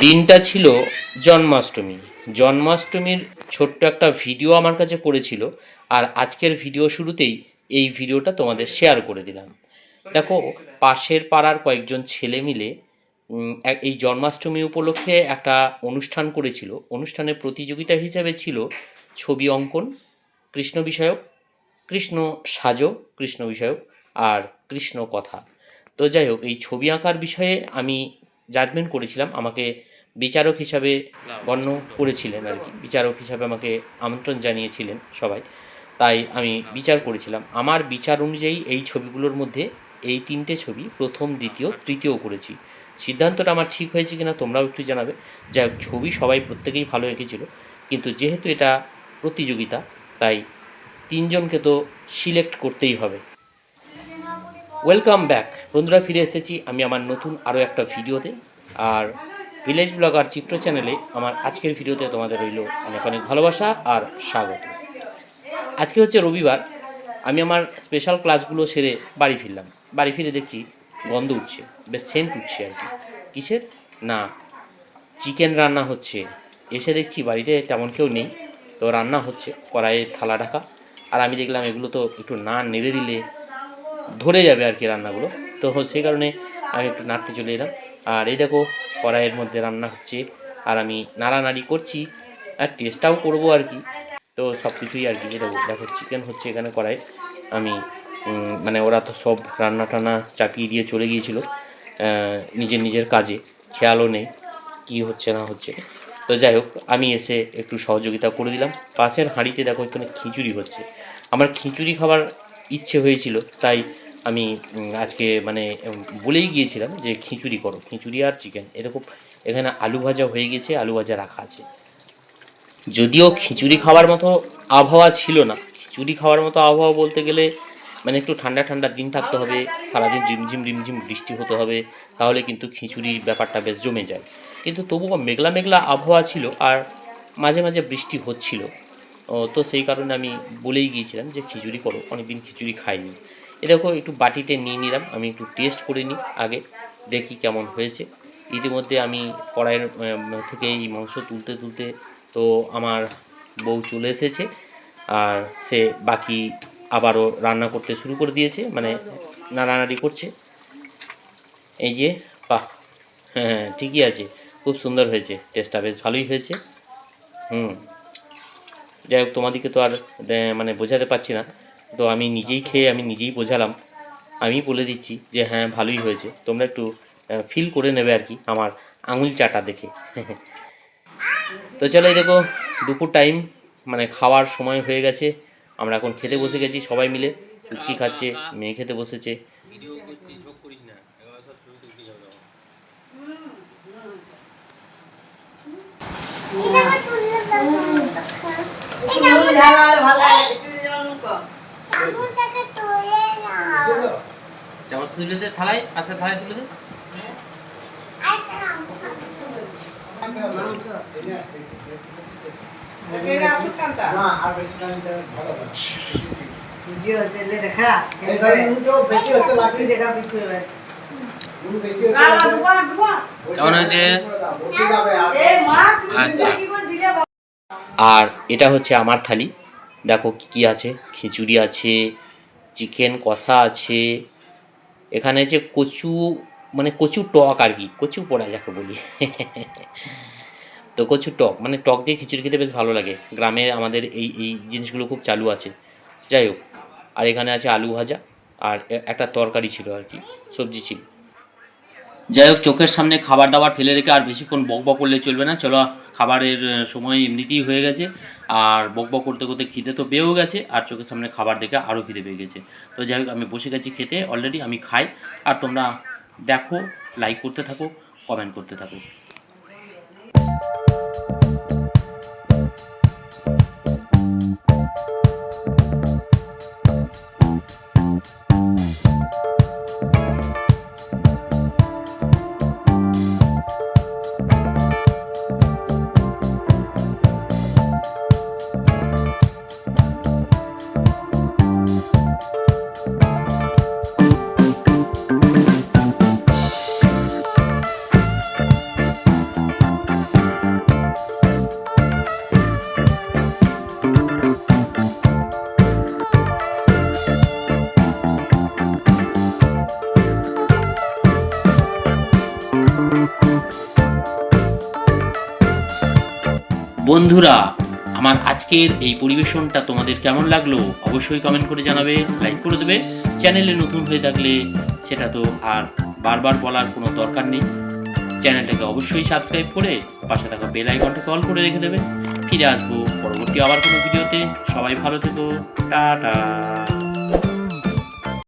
দিনটা ছিল জন্মাষ্টমী। জন্মাষ্টমীর ছোট্ট একটা ভিডিও আমার কাছে পড়েছিল, আর আজকের ভিডিও শুরুতেই এই ভিডিওটা তোমাদের শেয়ার করে দিলাম। দেখো, পাশের পাড়ার কয়েকজন ছেলে মিলে এই জন্মাষ্টমী উপলক্ষে একটা অনুষ্ঠান করেছিল। অনুষ্ঠানের প্রতিযোগিতা হিসাবে ছিল ছবি অঙ্কন, কৃষ্ণ বিষয়ক, কৃষ্ণ সাজো কৃষ্ণ বিষয়ক, আর কৃষ্ণ কথা। তো যাই হোক, এই ছবি আঁকার বিষয়ে আমি জাজমেন্ট করেছিলাম। আমাকে বিচারক হিসাবে গণ্য করেছিলেন আর কি, বিচারক হিসাবে আমাকে আমন্ত্রণ জানিয়েছিলেন সবাই, তাই আমি বিচার করেছিলাম। আমার বিচার অনুযায়ী এই ছবিগুলোর মধ্যে এই তিনটে ছবি প্রথম, দ্বিতীয়, তৃতীয় করেছি। সিদ্ধান্তটা আমার ঠিক হয়েছে কিনা তোমরাও একটু জানাবে। যাই হোক, ছবি সবাই প্রত্যেকেই ভালো এঁকেছিল, কিন্তু যেহেতু এটা প্রতিযোগিতা, তাই তিনজনকে তো সিলেক্ট করতেই হবে। ওয়েলকাম ব্যাক বন্ধুরা, ফিরে এসেছি আমি আমার নতুন আরও একটা ভিডিওতে। আর ভিলেজ ব্লগার চিত্র চ্যানেলে আমার আজকের ভিডিওতে তোমাদের রইল অনেক অনেক ভালোবাসা আর স্বাগত। আজকে হচ্ছে রবিবার। আমি আমার স্পেশাল ক্লাসগুলো সেরে বাড়ি ফিরলাম। বাড়ি ফিরে দেখছি গন্ধ উঠছে, বেশ সেন্ট উঠছে আর কি। কিসের না, চিকেন রান্না হচ্ছে। এসে দেখছি বাড়িতে তেমন কেউ নেই, তো রান্না হচ্ছে, কড়াইয়ে থালা ঢাকা। আর আমি দেখলাম এগুলো তো একটু না নেড়ে দিলে ধরে যাবে আর কি রান্নাগুলো, তো সেই কারণে আমি একটু নাড়তে চলে এলাম। আর এই দেখো, কড়াইয়ের মধ্যে রান্না হচ্ছে আর আমি নাড়ানাড়ি করছি আর টেস্টটাও করবো আর কি। তো সব কিছুই আর কি, দেখো দেখো চিকেন হচ্ছে এখানে কড়াই। আমি মানে ওরা তো সব রান্না টান্না চাপিয়ে দিয়ে চলে গিয়েছিলো নিজের নিজের কাজে, খেয়ালও নেই কী হচ্ছে না হচ্ছে। তো যাই হোক, আমি এসে একটু সহযোগিতা করে দিলাম। পাশের হাঁড়িতে দেখো এখানে খিচুড়ি হচ্ছে। আমার খিচুড়ি খাবার ইচ্ছে হয়েছিল, তাই আমি আজকে মানে বলেই গিয়েছিলাম যে খিচুড়ি করো, খিচুড়ি আর চিকেন এরকম। এখানে আলু ভাজা হয়ে গেছে, আলু ভাজা রাখা আছে। যদিও খিচুড়ি খাওয়ার মতো আবহাওয়া ছিল না। খিচুড়ি খাওয়ার মতো আবহাওয়া বলতে গেলে মানে একটু ঠান্ডা ঠান্ডা দিন থাকতে হবে, সারাদিন রিমঝিম রিমঝিম বৃষ্টি হতে হবে, তাহলে কিন্তু খিচুড়ির ব্যাপারটা বেশ জমে যায়। কিন্তু তবুও মেঘলা মেঘলা আবহাওয়া ছিল আর মাঝে মাঝে বৃষ্টি হচ্ছিল। তো সেই কারণে আমি বলেই গিয়েছিলাম যে খিচুড়ি করো, অনেকদিন খিচুড়ি খাইনি। এ দেখো, একটু বাটিতে নিয়ে নিলাম, আমি একটু টেস্ট করে নিই আগে, দেখি কেমন হয়েছে। ইতিমধ্যে আমি কড়াইয়ের থেকে এই মাংস তুলতে তুলতে তো আমার বউ চলে এসেছে, আর সে বাকি আবারও রান্না করতে শুরু করে দিয়েছে, মানে নাড়ানাড়ি করছে। এই যে, বাহ, হ্যাঁ হ্যাঁ ঠিকই আছে, খুব সুন্দর হয়েছে, টেস্টটা বেশ ভালোই হয়েছে। যাই হোক, তোমাদেরকে তো আর মানে বোঝাতে পারছি না, তো আমি নিজেই খেয়ে আমি নিজেই বোঝালাম। আমি বলে দিচ্ছি যে হ্যাঁ ভালোই হয়েছে, তোমরা একটু ফিল করে নেবে আর কি আমার আঙুল চাটা দেখে। তো চলো, এই দেখো দুপুর টাইম, মানে খাওয়ার সময় হয়ে গেছে। আমরা এখন খেতে বসে গেছি সবাই মিলে। চুটকি খাচ্ছে, মেয়ে খেতে বসেছে। চামচ তুলে দে থালায়, আচ্ছা থালায় তুলে দে। কেমন হয়েছে? আচ্ছা, আর এটা হচ্ছে আমার থালি। দেখো কী কী আছে, খিচুড়ি আছে, চিকেন কষা আছে, এখানে যে কচু, মানে কচু টক আর কি, কচু পোড়া যাকে বলি। তো কচু টক, মানে টক দিয়ে খিচুড়ি খেতে বেশ ভালো লাগে। গ্রামে আমাদের এই এই জিনিসগুলো খুব চালু আছে। যাই হোক, আর এখানে আছে আলু ভাজা, আর একটা তরকারি ছিল আর কি, সবজি ছিল। যাই হোক, চোখের সামনে খাবার দাবার ফেলে রেখে আর বেশিক্ষণ বকবক করলে চলবে না। চলো, খাবারের সময় এমনিতেই হয়ে গেছে, আর বকবক করতে করতে খিদে তো পেয়েও গেছে, আর চোখের সামনে খাবার দেখে আরও খিদে পেয়ে গেছে। তো যাই হোক, আমি বসে গেছি খেতে অলরেডি, আমি খাই আর তোমরা দেখো, লাইক করতে থাকো, কমেন্ট করতে থাকো। বন্ধুরা, আমার আজকের এই পরিবেশনটা তোমাদের কেমন লাগলো অবশ্যই কমেন্ট করে জানাবে, লাইক করে দেবে। চ্যানেলে নতুন হয়ে থাকলে সেটা তো আর বারবার বলার কোনো দরকার নেই। চ্যানেলটাকে অবশ্যই সাবস্ক্রাইব করে পাশে থাকা বেল আইকনটাকে অল করে রেখে দেবে। ফিরে আসবো পরবর্তী আবার কোনো ভিডিওতে। সবাই ভালো থেকো, টাটা।